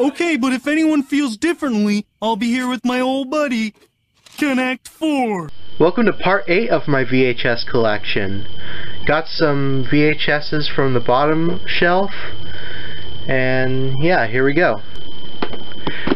Okay, but if anyone feels differently, I'll be here with my old buddy, Connect 4. Welcome to part 8 of my VHS collection. Got some VHSs from the bottom shelf, and yeah, here we go.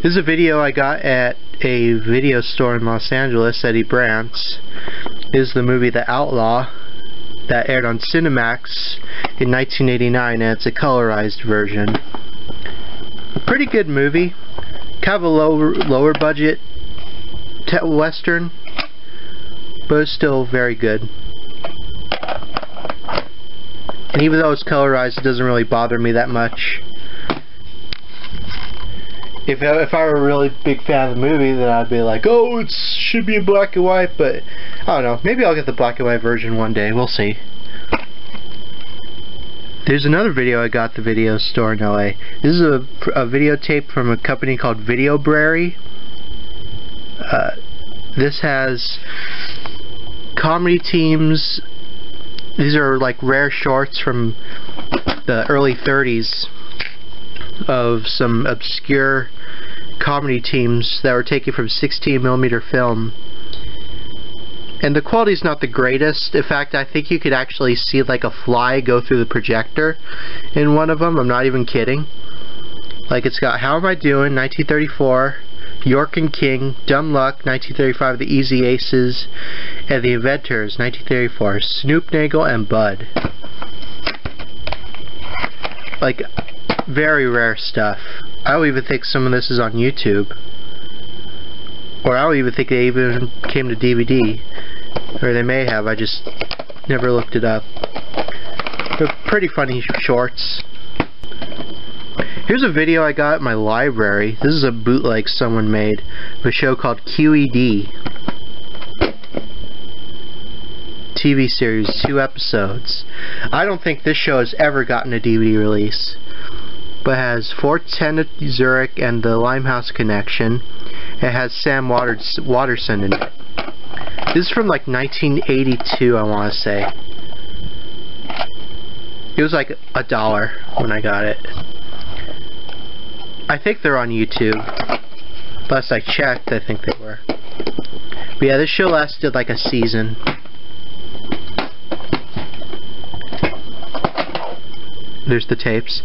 This is a video I got at a video store in Los Angeles, Eddie Brandt's. This is the movie The Outlaw that aired on Cinemax in 1989, and it's a colorized version. A pretty good movie. Kind of a lower budget western, but it's still very good. And even though it's colorized, it doesn't really bother me that much. If I were a really big fan of the movie, then I'd be like, oh, it should be in black and white, but I don't know. Maybe I'll get the black and white version one day. We'll see. There's another video I got at the video store in LA. This is a videotape from a company called Videobrary. This has comedy teams. These are like rare shorts from the early 30s of some obscure comedy teams that were taken from 16mm film. And the quality's not the greatest. In fact, I think you could actually see like a fly go through the projector in one of them. I'm not even kidding. Like, it's got How Am I Doing, 1934, York and King, Dumb Luck, 1935, The Easy Aces, and The Inventors, 1934, Snoop, Nagel, and Bud. Like, very rare stuff. I don't even think some of this is on YouTube. Or I don't even think they even came to DVD. Or they may have, I just never looked it up. They're pretty funny shorts. Here's a video I got at my library. This is a bootleg someone made of a show called QED. TV series, 2 episodes. I don't think this show has ever gotten a DVD release, but it has 410 Zurich and the Limehouse Connection. It has Sam Waterston in it. This is from like 1982, I want to say. It was like $1 when I got it. I think they're on YouTube. Last I checked, I think they were. But yeah, this show lasted like a season. There's the tapes.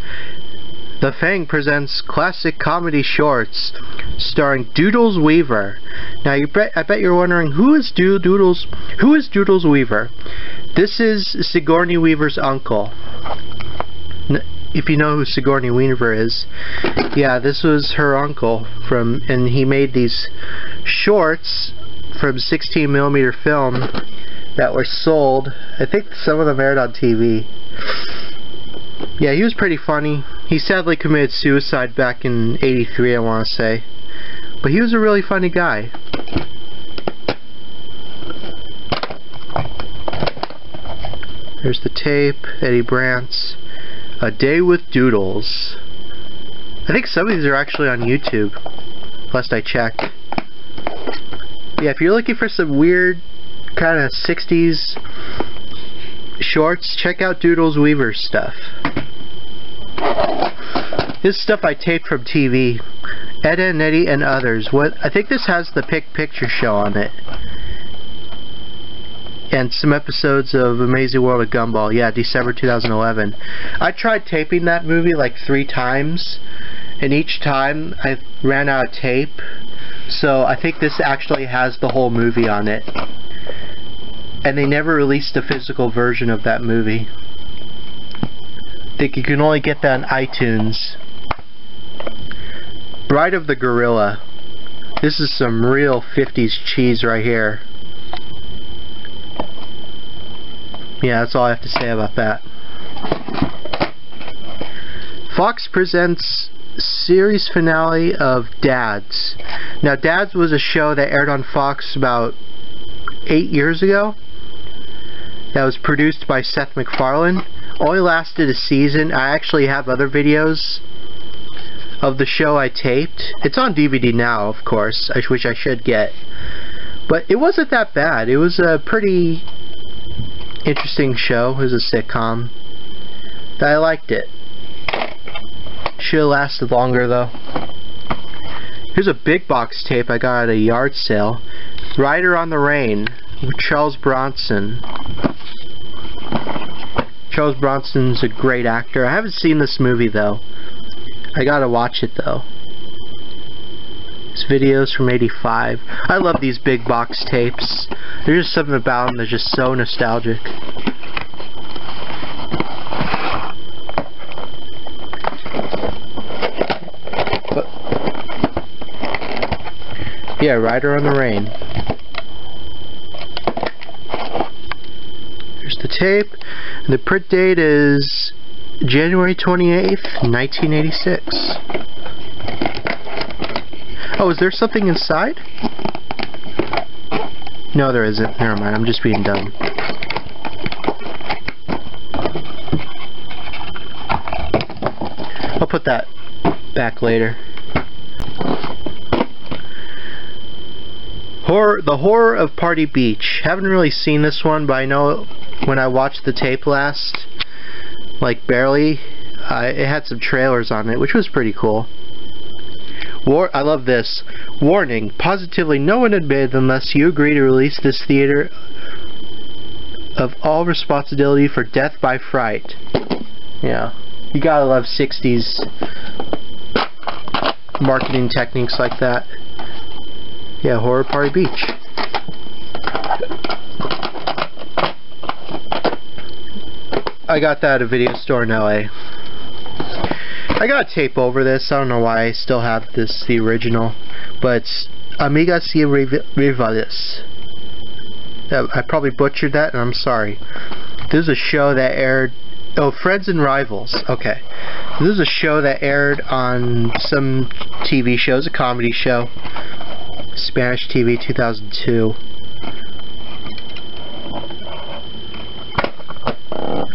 The Fang presents classic comedy shorts starring Doodles Weaver. Now I bet you're wondering, who is Doodles Weaver? This is Sigourney Weaver's uncle. If you know who Sigourney Weaver is, yeah, this was her uncle and he made these shorts from 16mm film that were sold. I think some of them aired on TV. Yeah, he was pretty funny. He sadly committed suicide back in '83, I want to say. But he was a really funny guy. There's the tape, Eddie Brandt's A Day with Doodles. I think some of these are actually on YouTube, last I checked. Yeah, if you're looking for some weird kind of 60s shorts, check out Doodles Weaver's stuff. This stuff I taped from TV. Ed and Eddie and Others. I think this has the Picture Show on it. And some episodes of Amazing World of Gumball. Yeah, December 2011. I tried taping that movie like 3 times, and each time I ran out of tape. So I think this actually has the whole movie on it. And they never released a physical version of that movie. I think you can only get that on iTunes. Bride of the Gorilla. This is some real 50s cheese right here. Yeah, that's all I have to say about that. Fox presents series finale of Dads. Now, Dads was a show that aired on Fox about 8 years ago. That was produced by Seth MacFarlane. Only lasted a season. I actually have other videos of the show I taped. It's on DVD now, of course, which I should get. But it wasn't that bad. It was a pretty interesting show. It was a sitcom. I liked it. Should have lasted longer though. Here's a big box tape I got at a yard sale. Rider on the Rain with Charles Bronson. Charles Bronson's a great actor. I haven't seen this movie though. I gotta watch it though. This video's from '85. I love these big box tapes. There's just something about them that's just so nostalgic. Yeah, Rider on the Rain. Here's the tape. And the print date is January 28th, 1986. Oh, is there something inside? No, there isn't. Never mind, I'm just being dumb. I'll put that back later. The Horror of Party Beach. Haven't really seen this one, but I know when I watched the tape last, like barely, it had some trailers on it, which was pretty cool. I love this. Warning, positively no one admitted unless you agree to release this theater of all responsibility for death by fright. Yeah, you gotta love 60s marketing techniques like that. Yeah, Horror Party Beach. I got that at a video store in LA. I got a tape over this. I don't know why I still have this, the original. But it's Amigas y Rivales. I probably butchered that, and I'm sorry. This is a show that aired... Oh, Friends and Rivals. Okay. This is a show that aired on some TV shows, a comedy show. Spanish TV, 2002.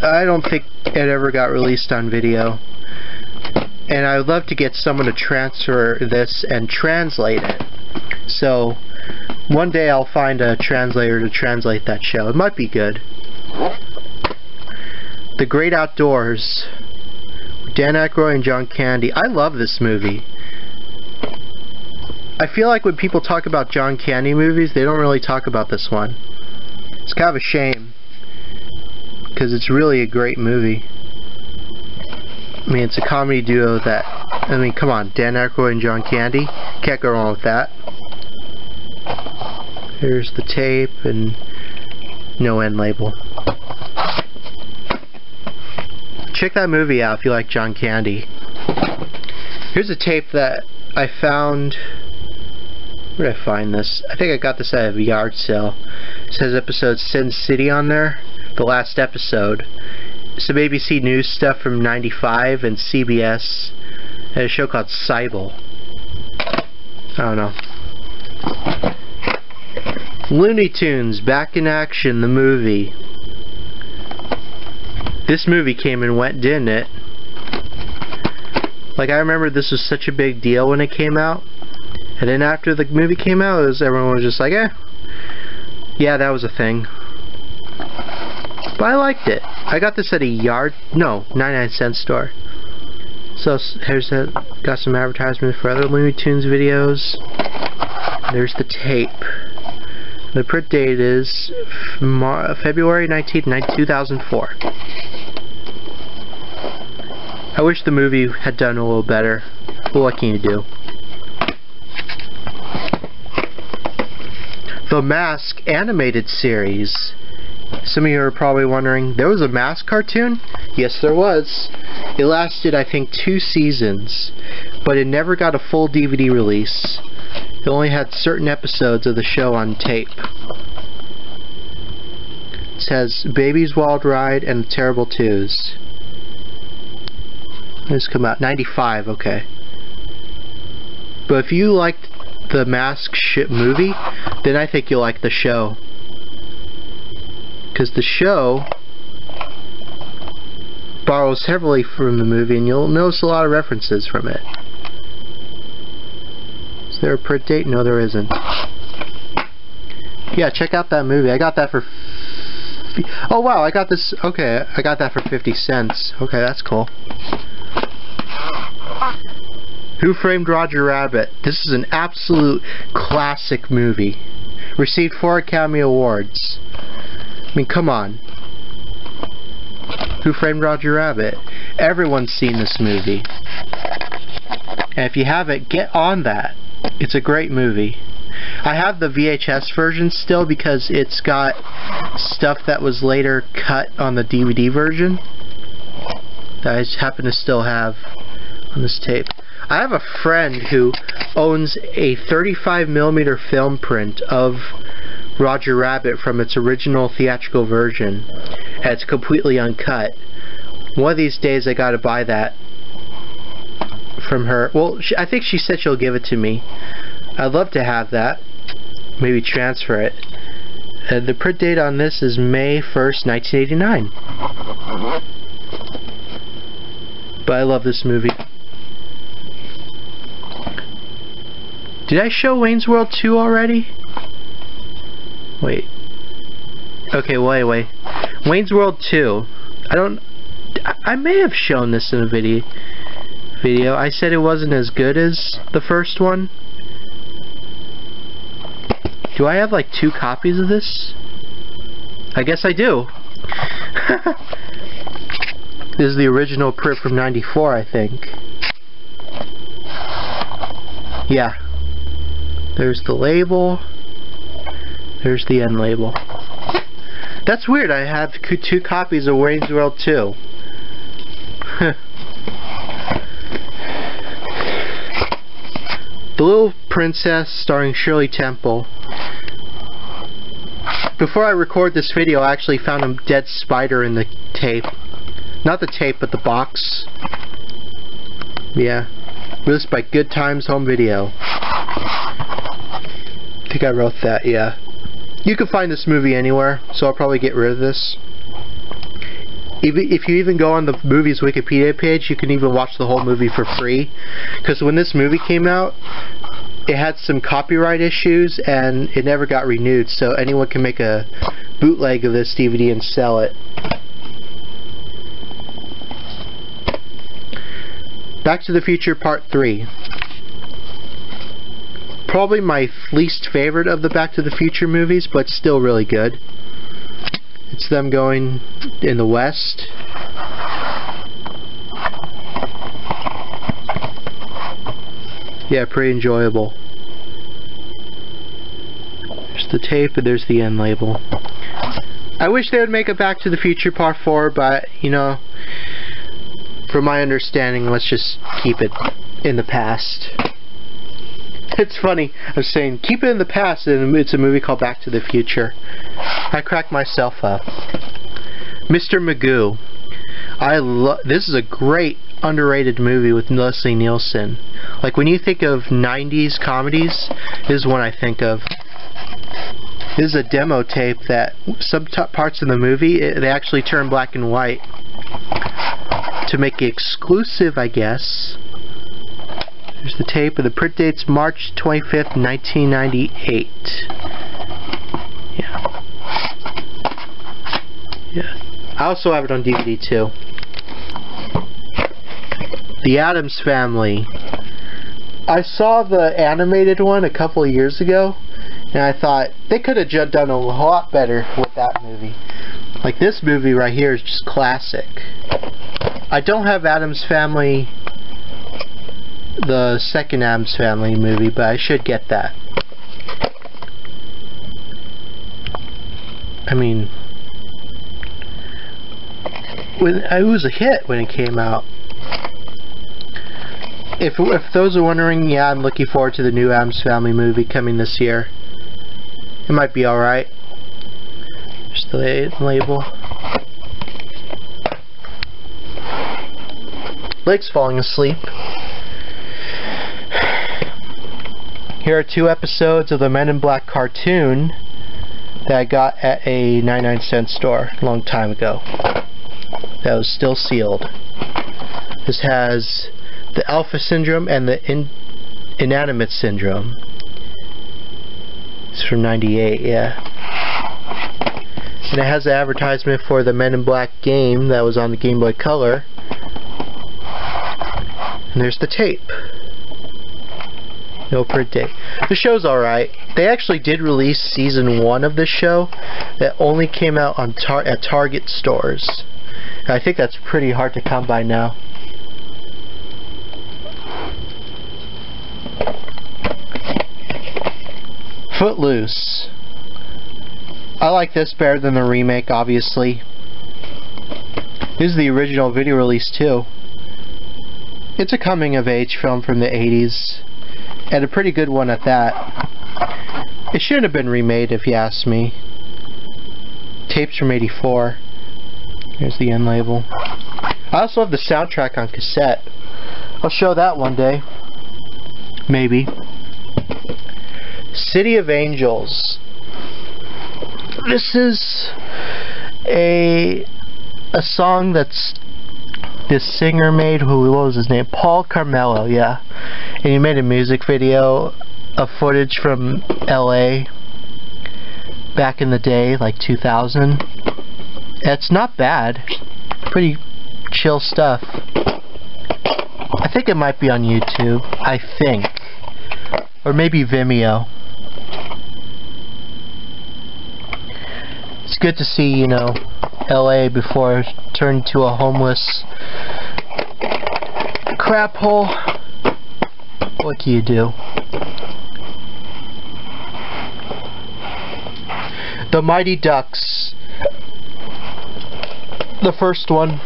I don't think it ever got released on video. And I would love to get someone to transfer this and translate it. So, one day I'll find a translator to translate that show. It might be good. The Great Outdoors. Dan Aykroyd and John Candy. I love this movie. I feel like when people talk about John Candy movies, they don't really talk about this one. It's kind of a shame, because it's really a great movie. I mean, it's a comedy duo that... I mean, come on, Dan Aykroyd and John Candy. Can't go wrong with that. Here's the tape and no end label. Check that movie out if you like John Candy. Here's a tape that I found... Where did I find this? I think I got this at a yard sale. It says episode Sin City on there. The last episode. Some ABC News stuff from '95 and CBS. And a show called Cybele. I don't know. Looney Tunes, Back in Action, the movie. This movie came and went, didn't it? Like, I remember this was such a big deal when it came out. And then after the movie came out, everyone was just like, eh. Yeah, that was a thing. But I liked it. I got this at a 99-cent store. So here's that. Got some advertisements for other Looney Tunes videos. There's the tape. The print date is February 19th, 2004. I wish the movie had done a little better. But what can you do? The Mask animated series. Some of you are probably wondering, there was a Mask cartoon? Yes, there was. It lasted, I think, 2 seasons, but it never got a full DVD release. It only had certain episodes of the show on tape. It says Baby's Wild Ride and The Terrible Twos. This come out 95, okay. But if you liked the Mask movie, then I think you'll like the show. Because the show borrows heavily from the movie, and you'll notice a lot of references from it. Is there a print date? No, there isn't. Yeah, check out that movie. I got that for... Oh, wow, I got this... Okay, I got that for 50 cents. Okay, that's cool. Who Framed Roger Rabbit? This is an absolute classic movie. Received 4 Academy Awards. I mean, come on. Who Framed Roger Rabbit? Everyone's seen this movie. And if you haven't, get on that. It's a great movie. I have the VHS version still because it's got stuff that was later cut on the DVD version that I happen to still have on this tape. I have a friend who owns a 35mm film print of Roger Rabbit from its original theatrical version, and it's completely uncut. One of these days I gotta buy that from her. Well, I think she said she'll give it to me. I'd love to have that. Maybe transfer it. The print date on this is May 1st, 1989. But I love this movie. Did I show Wayne's World 2 already? Wait. Okay, wait. Wayne's World 2. I may have shown this in a video. I said it wasn't as good as the first one. Do I have like 2 copies of this? I guess I do. This is the original print from '94, I think. Yeah. There's the label. There's the end label. That's weird, I have 2 copies of Wayne's World 2. The Little Princess, starring Shirley Temple. Before I record this video, I actually found a dead spider in the tape. Not the tape, but the box. Yeah. Released by Good Times Home Video. I think I wrote that, yeah. You can find this movie anywhere, so I'll probably get rid of this. If you even go on the movie's Wikipedia page, you can even watch the whole movie for free. Because when this movie came out, it had some copyright issues and it never got renewed, so anyone can make a bootleg of this DVD and sell it. Back to the Future Part 3. Probably my least favorite of the Back to the Future movies, but still really good. It's them going in the West. Yeah, pretty enjoyable. There's the tape and there's the end label. I wish they would make a Back to the Future Part 4, but, you know, from my understanding, let's just keep it in the past. It's funny, I was saying, keep it in the past, and it's a movie called Back to the Future. I cracked myself up. Mr. Magoo. This is a great, underrated movie with Leslie Nielsen. Like, when you think of 90s comedies, this is one I think of. This is a demo tape that some parts of the movie, they actually turn black and white to make it exclusive, I guess. There's the tape, and the print date's March 25th, 1998. Yeah. I also have it on DVD too. The Addams Family. I saw the animated one a couple of years ago, and I thought they could have done a lot better with that movie. Like, this movie right here is just classic. I don't have Addams Family, the second Addams Family movie, but I should get that. I mean, it was a hit when it came out. If those are wondering, yeah, I'm looking forward to the new Addams Family movie coming this year. It might be alright. Just the label. Leg's falling asleep. Here are 2 episodes of the Men in Black cartoon that I got at a 99-cent store a long time ago. That was still sealed. This has the Alpha Syndrome and the Inanimate Syndrome. It's from '98, yeah. And it has the advertisement for the Men in Black game that was on the Game Boy Color. And there's the tape. No print date. The show's alright. They actually did release season 1 of this show that only came out on at Target stores. I think that's pretty hard to come by now. Footloose. I like this better than the remake, obviously. This is the original video release too. It's a coming-of-age film from the 80s, and a pretty good one at that. It shouldn't have been remade if you ask me. Tapes from '84. Here's the end label. I also have the soundtrack on cassette. I'll show that one day. Maybe. City of Angels. This is a song that's this singer made. What was his name? Paul Carmelo, yeah. And he made a music video of footage from LA back in the day, like 2000. It's not bad. Pretty chill stuff. I think it might be on YouTube. I think. Or maybe Vimeo. It's good to see, you know, LA before it turned to a homeless crap hole. What can you do? The Mighty Ducks. The first one.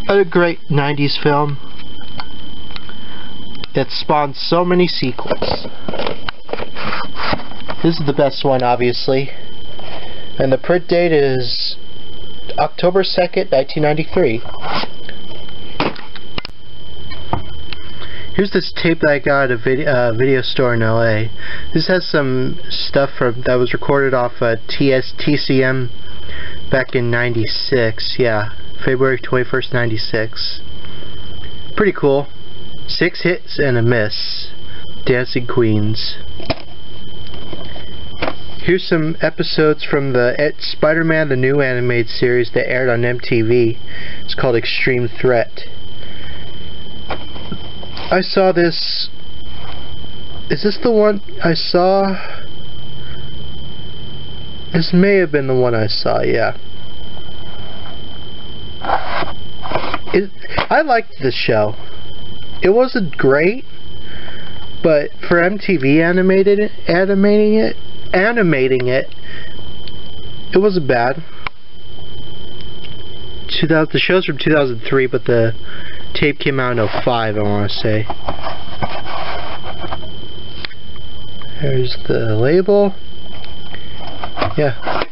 A great 90s film that spawned so many sequels. This is the best one, obviously. And the print date is October 2nd, 1993. Here's this tape that I got at a video store in LA. This has some stuff that was recorded off TCM back in '96. Yeah, February 21st, '96. Pretty cool. 6 hits and a miss. Dancing Queens. Here's some episodes from the Spider-Man, the new animated series that aired on MTV. It's called Extreme Threat. I saw this. Is this the one I saw? This may have been the one I saw, yeah. I liked this show. It wasn't great, but for MTV animating it, it wasn't bad. The show's from 2003, but the tape came out in 05, I want to say. There's the label. Yeah.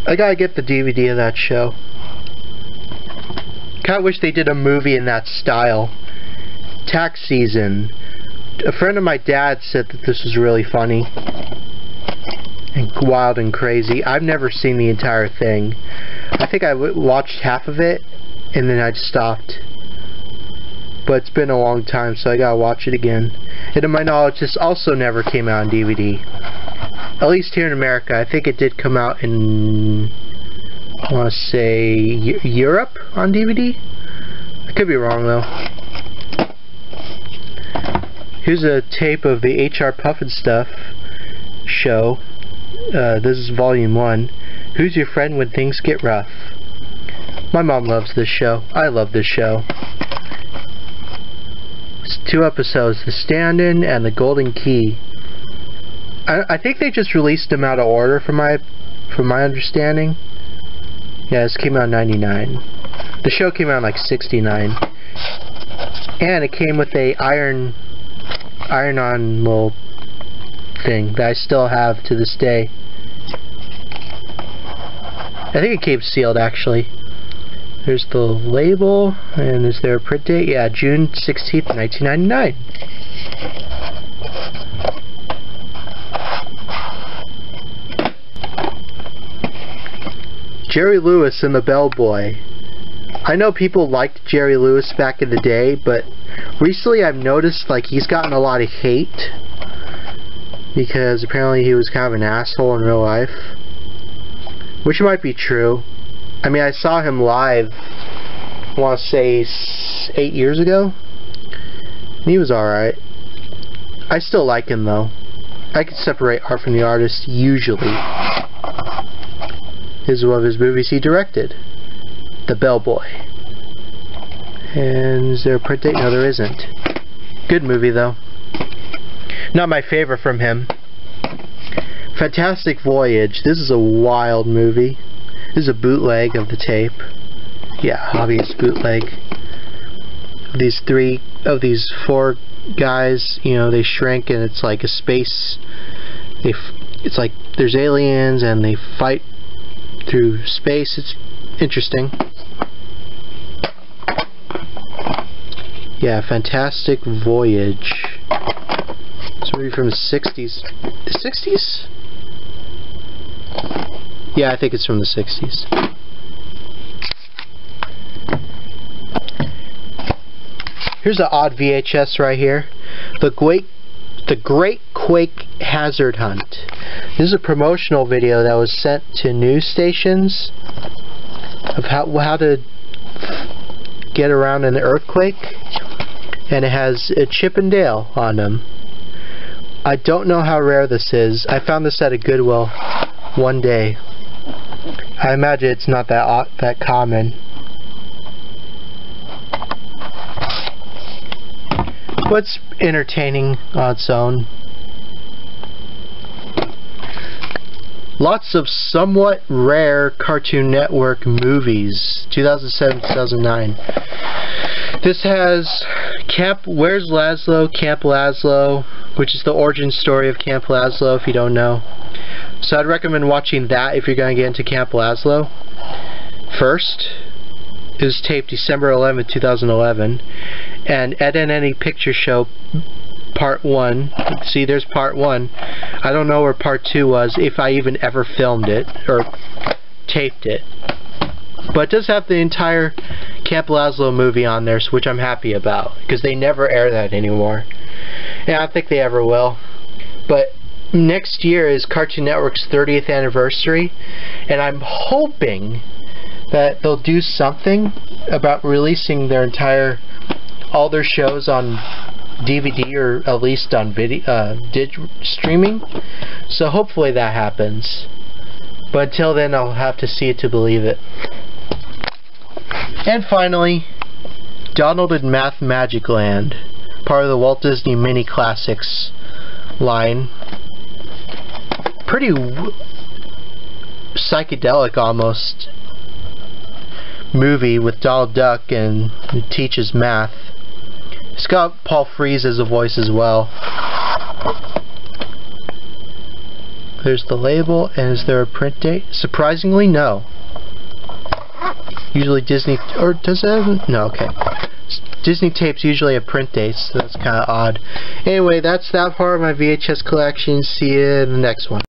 I gotta get the DVD of that show. Kinda wish they did a movie in that style. Tax season. A friend of my dad said that this was really funny and wild and crazy. I've never seen the entire thing. I think I watched half of it and then I stopped. But it's been a long time, so I gotta watch it again. And to my knowledge, this also never came out on DVD. At least here in America. I think it did come out in, I want to say, Europe on DVD? I could be wrong though. Here's a tape of the H.R. Pufnstuf show. This is volume 1. Who's Your Friend When Things Get Rough? My mom loves this show. I love this show. It's 2 episodes, The Stand-In and The Golden Key. I think they just released them out of order from my understanding. Yeah, this came out in 99. The show came out in like 69. And it came with a iron-on little thing that I still have to this day. I think it came sealed, actually. There's the label, and is there a print date? Yeah, June 16th, 1999. Jerry Lewis and the Bellboy. I know people liked Jerry Lewis back in the day, but recently I've noticed like he's gotten a lot of hate because apparently he was kind of an asshole in real life, which might be true. I mean, I saw him live, I want to say 8 years ago. He was alright. I still like him though. I can separate art from the artist usually. This is one of his movies he directed. The Bellboy. And is there a print date? No, there isn't. Good movie though. Not my favorite from him. Fantastic Voyage. This is a wild movie. This is a bootleg of the tape. Yeah, obvious bootleg. These four guys, you know, they shrink and it's like a space. It's like there's aliens and they fight through space. It's interesting. Yeah, Fantastic Voyage. It's a movie from the 60s. The 60s? Yeah, I think it's from the 60s. Here's an odd VHS right here. The Great Quake Hazard Hunt. This is a promotional video that was sent to news stations of how to get around an earthquake, and it has a Chip and Dale on them. I don't know how rare this is. I found this at a Goodwill one day. I imagine it's not that common. But it's entertaining on its own. Lots of somewhat rare Cartoon Network movies. 2007-2009. This has Where's Laszlo? Camp Laszlo, which is the origin story of Camp Laszlo if you don't know. So I'd recommend watching that if you're going to get into Camp Laszlo. First, it was taped December 11th, 2011. And Ed and Eddie Picture Show Part 1. See, there's Part 1. I don't know where Part 2 was, if I even ever filmed it or taped it. But it does have the entire Camp Laszlo movie on there, which I'm happy about, because they never air that anymore. And I don't think they ever will. But next year is Cartoon Network's 30th anniversary, and I'm hoping that they'll do something about releasing their all their shows on DVD, or at least on streaming. So hopefully that happens. But until then, I'll have to see it to believe it. And finally, Donald in Math Magic Land, part of the Walt Disney Mini Classics line. Pretty psychedelic almost movie with Donald Duck, and it teaches math. It's got Paul Frees as a voice as well. There's the label, and is there a print date? Surprisingly, no. Usually Disney, or does it have? No, okay. Disney tapes usually have print dates, so that's kind of odd. Anyway, that's that part of my VHS collection. See you in the next one.